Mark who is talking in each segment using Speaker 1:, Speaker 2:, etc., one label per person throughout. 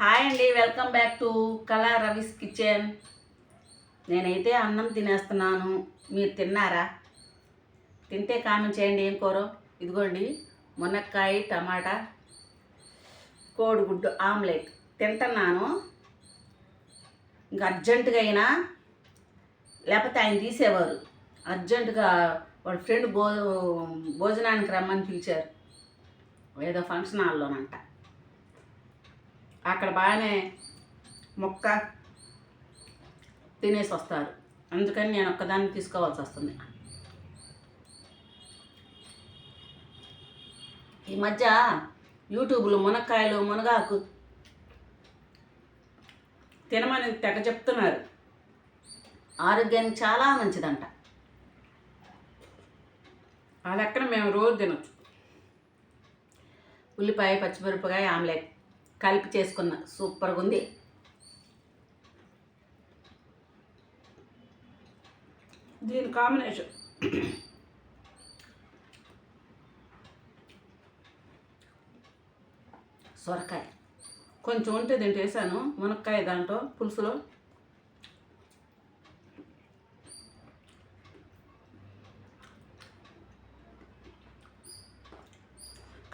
Speaker 1: Hi అండి, welcome back to కళా రవిస్ kitchen. నేనైతే అన్నం తినేస్తున్నాను. మీరు తిన్నారా? తింటే కామెంట్ చేయండి ఏం కూర. ఇదిగోండి, మునక్కాయ టమాటా కోడిగుడ్డు ఆమ్లెట్ తింటున్నాను. ఇంకా అర్జెంటుగా అయినా, లేకపోతే ఆయన తీసేవారు. అర్జెంటుగా వాళ్ళ ఫ్రెండ్ భోజనానికి రమ్మని పిలిచారు, ఏదో ఫంక్షన్ హాల్లోనంట. అక్కడ బాగానే మొక్క తినేసి వస్తారు, అందుకని నేను ఒక్కదాన్ని తీసుకోవాల్సి వస్తుంది. ఈ మధ్య యూట్యూబ్లో మునక్కాయలు మునగాకు తినమని తెగ చెప్తున్నారు. ఆరోగ్యానికి చాలా మంచిదంట. ఆ లెక్కన మేము రోజు తినచ్చు. ఉల్లిపాయ పచ్చిమిరపకాయ ఆమ్లెట్ కలిపి చేసుకున్న సూపర్గా ఉంది. దీని కాంబినేషన్ సొరకాయ కొంచెం ఉంటే దీంట్లో వేసాను, మునక్కాయ దాంట్లో పులుసులో.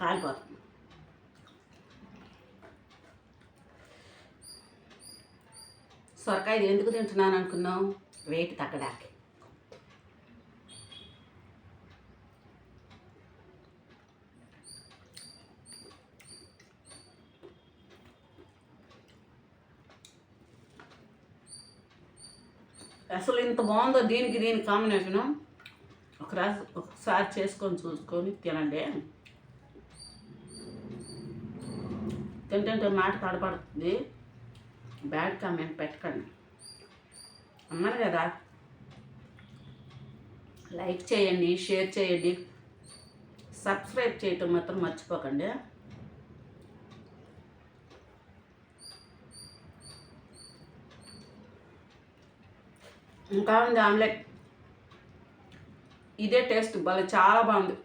Speaker 1: కాలిపోతుంది. సొరకాయ ఎందుకు తింటున్నాను అనుకున్నాం? వెయిట్ తగ్గడానికి. అసలు ఇంత బాగుందో దీనికి కాంబినేషను. ఒకసారి చేసుకొని చూసుకొని తినండి. తింటుంటే మాట తడపడుతుంది. బ్యాడ్ కామెంట్ పెట్టకండి. అన్నారు కదా, లైక్ చేయండి, షేర్ చేయండి, సబ్స్క్రైబ్ చేయటం మాత్రం మర్చిపోకండి. ఇంకా ఉంది ఆమ్లెట్. ఇదే టేస్ట్ భలే చాలా బాగుంది.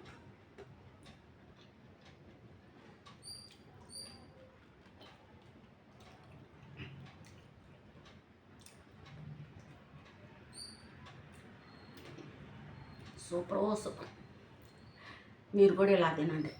Speaker 1: సూపర్. మీరు కూడా ఇలా తినండి.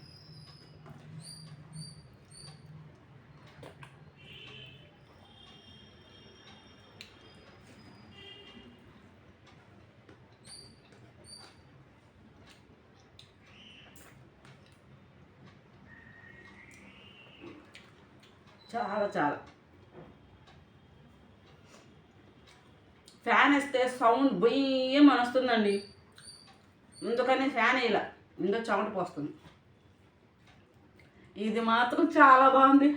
Speaker 1: చాలా ఫ్యాన్ వేస్తే సౌండ్ బొయ్యమని వస్తుందండి, అందుకని ఫ్యాన్ ఇలా ఇందో చెమట పోస్తుంది. ఇది మాత్రం చాలా బాగుంది.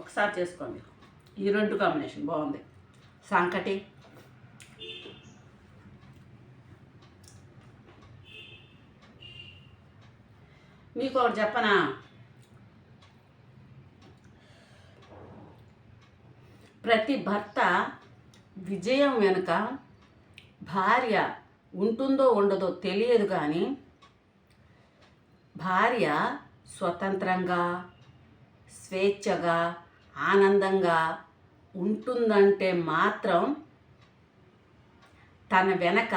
Speaker 1: ఒకసారి చేసుకోండి. ఈ రెండు కాంబినేషన్ బాగుంది. సంకటి మీకు ఒకటి చెప్పనా? ప్రతి భర్త విజయం వెనుక భార్య ఉంటుందో ఉండదో తెలియదు, కానీ భార్య స్వతంత్రంగా స్వేచ్ఛగా ఆనందంగా ఉంటుందంటే మాత్రం తన వెనక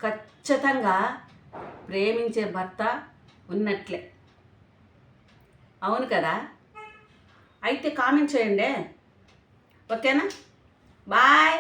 Speaker 1: ఖచ్చితంగా ప్రేమించే భర్త ఉన్నట్లే. అవును కదా? అయితే కామెంట్ చేయండి. ఓకేనా? బాయ్.